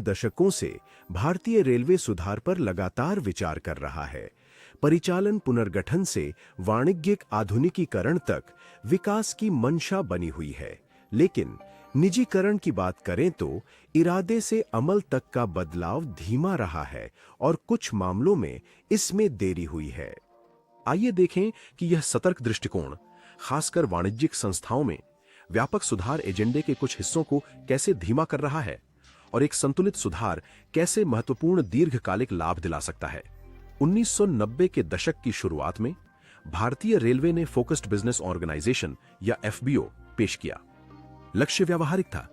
दशकों से भारतीय रेलवे सुधार पर लगातार विचार कर रहा है। परिचालन पुनर्गठन से वाणिज्यिक आधुनिकीकरण तक विकास की मंशा बनी हुई है, लेकिन निजीकरण की बात करें तो इरादे से अमल तक का बदलाव धीमा रहा है और कुछ मामलों में इसमें देरी हुई है। आइए देखें कि यह सतर्क दृष्टिकोण खासकर वाणिज्यिक संस्थाओं में व्यापक सुधार एजेंडे के कुछ हिस्सों को कैसे धीमा कर रहा है और एक संतुलित सुधार कैसे महत्वपूर्ण दीर्घकालिक लाभ दिला सकता है। 1990 के दशक की शुरुआत में भारतीय रेलवे ने फोकस्ड बिजनेस ऑर्गेनाइजेशन या एफबीओ पेश किया। लक्ष्य व्यावहारिक था।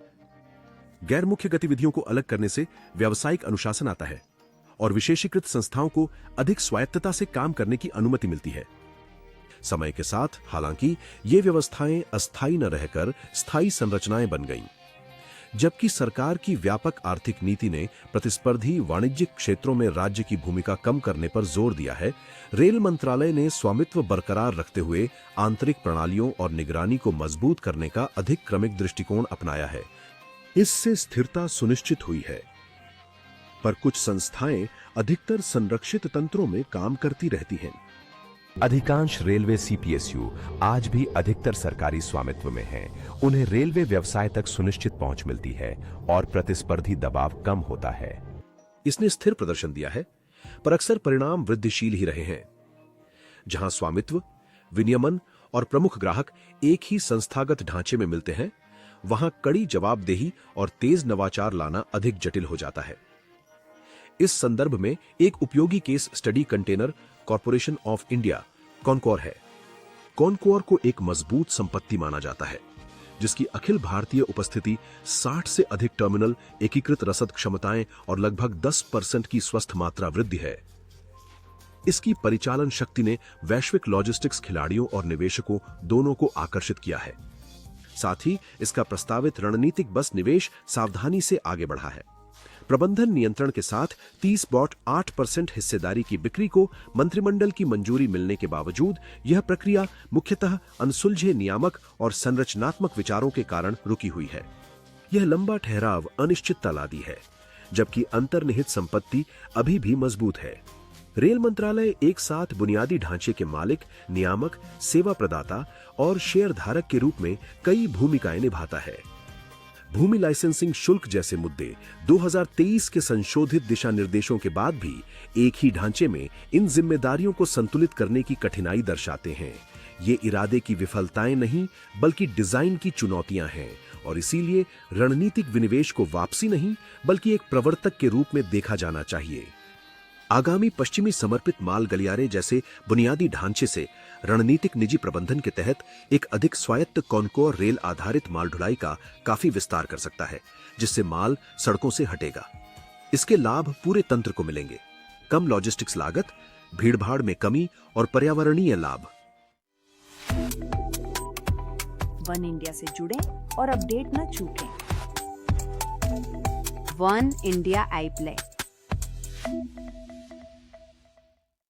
गैर मुख्य गतिविधियों को अलग करने से व्यावसायिक अनुशासन आता है और विशेषीकृत संस्थाओं को अधिक स्वायत्तता से काम करने की अनुमति मिलती है। समय के साथ हालांकि ये व्यवस्थाएं अस्थायी न रहकर स्थायी संरचनाएं बन गईं। जबकि सरकार की व्यापक आर्थिक नीति ने प्रतिस्पर्धी वाणिज्यिक क्षेत्रों में राज्य की भूमिका कम करने पर जोर दिया है, रेल मंत्रालय ने स्वामित्व बरकरार रखते हुए आंतरिक प्रणालियों और निगरानी को मजबूत करने का अधिक क्रमिक दृष्टिकोण अपनाया है। इससे स्थिरता सुनिश्चित हुई है, पर कुछ संस्थाएं अधिकतर संरक्षित तंत्रों में काम करती रहती हैं। अधिकांश रेलवे सीपीएसयू आज भी अधिकतर सरकारी स्वामित्व में हैं। उन्हें रेलवे व्यवसाय तक सुनिश्चित पहुंच मिलती है और प्रतिस्पर्धी दबाव कम होता है। इसने स्थिर प्रदर्शन दिया है, पर अक्सर परिणाम वृद्धिशील ही रहे हैं। जहां स्वामित्व, विनियमन और प्रमुख ग्राहक एक ही संस्थागत ढांचे में मिलते हैं, वहां कड़ी जवाबदेही और तेज नवाचार लाना अधिक जटिल हो जाता है। इस संदर्भ में एक उपयोगी case study container corporation of India Concor है। कॉनकोर को एक मजबूत संपत्ति माना जाता है, जिसकी अखिल भारतीय उपस्थिति, 60 से अधिक टर्मिनल, एकीकृत रसद क्षमताएं और लगभग 10% की स्वस्थ मात्रा वृद्धि है। इसकी परिचालन शक्ति ने वैश्विक लॉजिस्टिक्स खिलाड़ियों और निवेशकों दोनों को आकर्षित किया है। साथ ही इसका प्रस्तावित रणनीतिक बस निवेश सावधानी से आगे बढ़ा है। प्रबंधन नियंत्रण के साथ 30.8% हिस्सेदारी की बिक्री को मंत्रिमंडल की मंजूरी मिलने के बावजूद यह प्रक्रिया मुख्यतः अनसुलझे नियामक और संरचनात्मक विचारों के कारण रुकी हुई है। यह लंबा ठहराव अनिश्चितता लादी है, जबकि अंतर्निहित संपत्ति अभी भी मजबूत है। रेल मंत्रालय एक साथ बुनियादी ढांचे के मालिक, नियामक, सेवा प्रदाता और शेयर धारक के रूप में कई भूमिकाएं निभाता है। भूमि लाइसेंसिंग शुल्क जैसे मुद्दे 2023 के संशोधित दिशा निर्देशों के बाद भी एक ही ढांचे में इन जिम्मेदारियों को संतुलित करने की कठिनाई दर्शाते हैं। ये इरादे की विफलताएं नहीं, बल्कि डिजाइन की चुनौतियां हैं और इसीलिए रणनीतिक विनिवेश को वापसी नहीं, बल्कि एक प्रवर्तक के रूप में देखा जाना चाहिए। आगामी पश्चिमी समर्पित माल गलियारे जैसे बुनियादी ढांचे से रणनीतिक निजी प्रबंधन के तहत एक अधिक स्वायत्त कॉनकोर रेल आधारित माल ढुलाई का काफी विस्तार कर सकता है, जिससे माल सड़कों से हटेगा। इसके लाभ पूरे तंत्र को मिलेंगे। कम लॉजिस्टिक्स लागत, भीड़भाड़ में कमी और पर्यावरणीय लाभ। वन इंडिया से जुड़े और अपडेट न छूटें। वन इंडिया ऐप ले